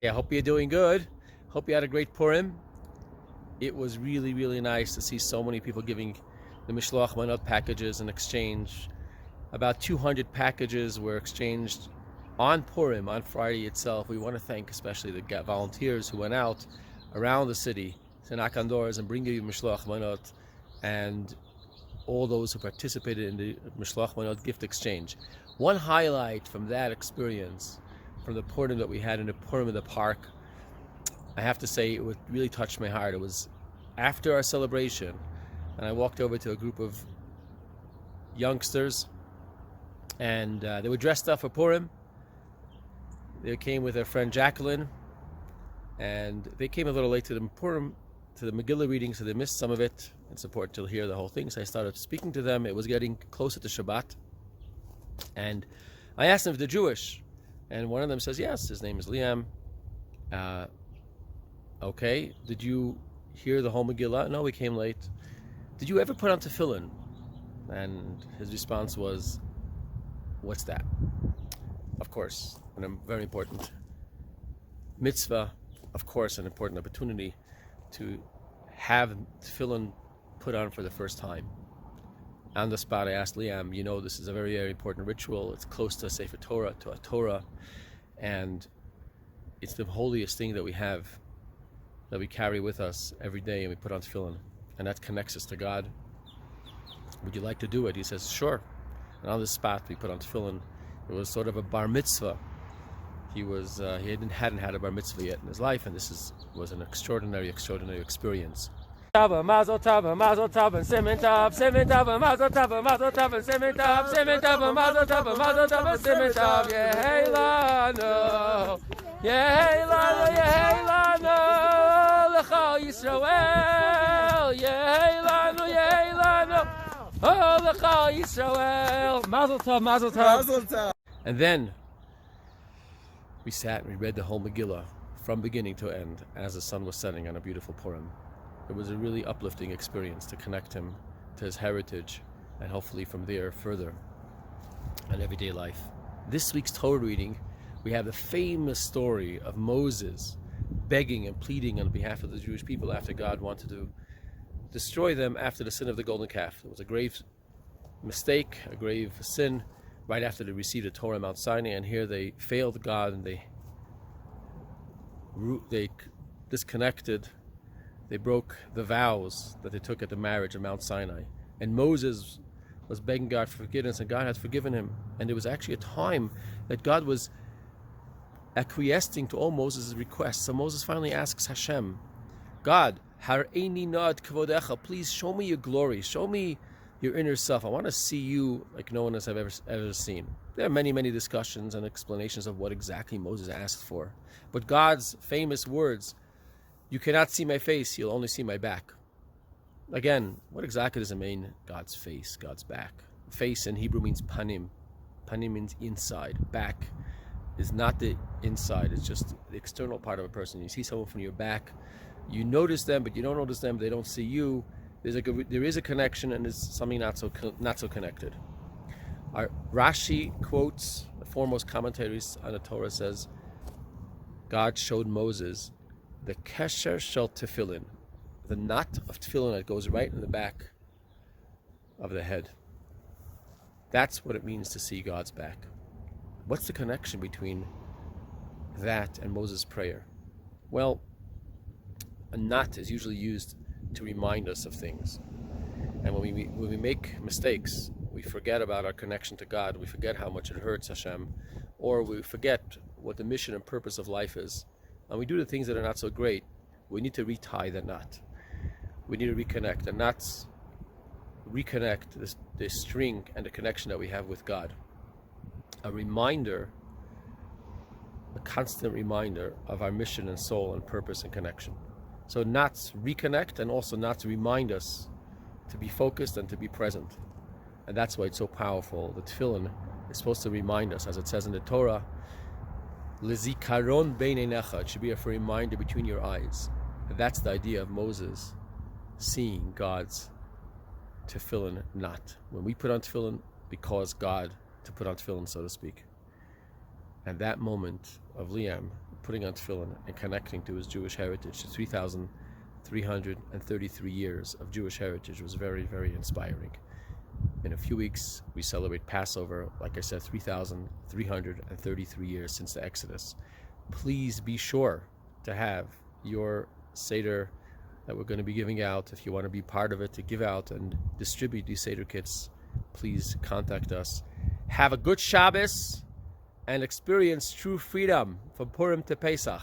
Yeah, I hope you're doing good. Hope you had a great Purim. It was really, really nice to see so many people giving the Mishloach Manot packages in exchange. About 200 packages were exchanged on Purim, on Friday itself. We want to thank especially the volunteers who went out around the city to knock on doors and bring you Mishloach Manot, and all those who participated in the Mishloach Manot gift exchange. One highlight from that experience, from the Purim that we had in the Purim in the park, I have to say it really touched my heart. It was after our celebration, and I walked over to a group of youngsters, and they were dressed up for Purim. They came with their friend Jacqueline, and they came a little late to the Purim, to the Megillah reading, so they missed some of it. It's important to hear the whole thing. So I started speaking to them. It was getting closer to Shabbat, and I asked them if they're Jewish, and one of them says yes. His name is Liam. Okay, did you hear the whole Megillah? No, we came late. Did you ever put on Tefillin? And his response was, what's that? Of course, a very important mitzvah, of course, an important opportunity to have Tefillin put on for the first time. On the spot, I asked Liam, this is a very, very important ritual. It's close to a Sefer Torah, to a Torah, and it's the holiest thing that we have, that we carry with us every day, and we put on Tefillin, and that connects us to God. Would you like to do it? He says, sure. And on the spot, we put on Tefillin. It was sort of a bar mitzvah. He hadn't had a bar mitzvah yet in his life, and this was an extraordinary experience. Mazel tov, mazel tov, and simin tov, mazel tov, mazel tov, and simin tov, mazel tov, and simin tov. Yehei lanu, yehei lanu, yehei lanu, l'chol Yisrael, yehei lanu, oh l'chol Yisrael. Mazel tov, mazel tov, mazel tov. And then we sat and we read the whole Megillah from beginning to end as the sun was setting on a beautiful Purim. It was a really uplifting experience to connect him to his heritage, and hopefully from there further in everyday life. This week's Torah reading, we have the famous story of Moses begging and pleading on behalf of the Jewish people after God wanted to destroy them after the sin of the golden calf. It was a grave mistake, a grave sin, right after they received the Torah on Mount Sinai, and here they failed God, and they disconnected. They broke the vows that they took at the marriage of Mount Sinai. And Moses was begging God for forgiveness, and God had forgiven him. And there was actually a time that God was acquiescing to all Moses' requests. So Moses finally asks Hashem, God, Har'eni na'ad kvodecha, please show me your glory, show me your inner self. I want to see you like no one has ever seen. There are many, many discussions and explanations of what exactly Moses asked for. But God's famous words, you cannot see my face, you'll only see my back. Again, what exactly does it mean, God's face, God's back? Face in Hebrew means panim. Panim means inside. Back is not the inside, it's just the external part of a person. You see someone from your back, you notice them, but you don't notice them, they don't see you. There is a connection, and there's something not so connected. Our Rashi quotes, the foremost commentaries on the Torah, says, God showed Moses the kesher shel tefillin, the knot of tefillin that goes right in the back of the head. That's what it means to see God's back. What's the connection between that and Moses' prayer? Well, a knot is usually used to remind us of things. And when we make mistakes, we forget about our connection to God, we forget how much it hurts Hashem, or we forget what the mission and purpose of life is, and we do the things that are not so great. We need to retie the knot. We need to reconnect, and not reconnect the string and the connection that we have with God. A reminder, a constant reminder of our mission and soul and purpose and connection. So knots reconnect, and also knots remind us to be focused and to be present. And that's why it's so powerful. The tefillin is supposed to remind us, as it says in the Torah, Lezikaron beinenecha, it should be a reminder between your eyes. And that's the idea of Moses seeing God's tefillin knot. When we put on tefillin, we cause God to put on tefillin, so to speak. And that moment of Liam putting on tefillin and connecting to his Jewish heritage, to 3,333 years of Jewish heritage, was very, very inspiring. In a few weeks, we celebrate Passover, like I said, 3,333 years since the Exodus. Please be sure to have your Seder that we're going to be giving out. If you want to be part of it, to give out and distribute these Seder kits, please contact us. Have a good Shabbos and experience true freedom from Purim to Pesach.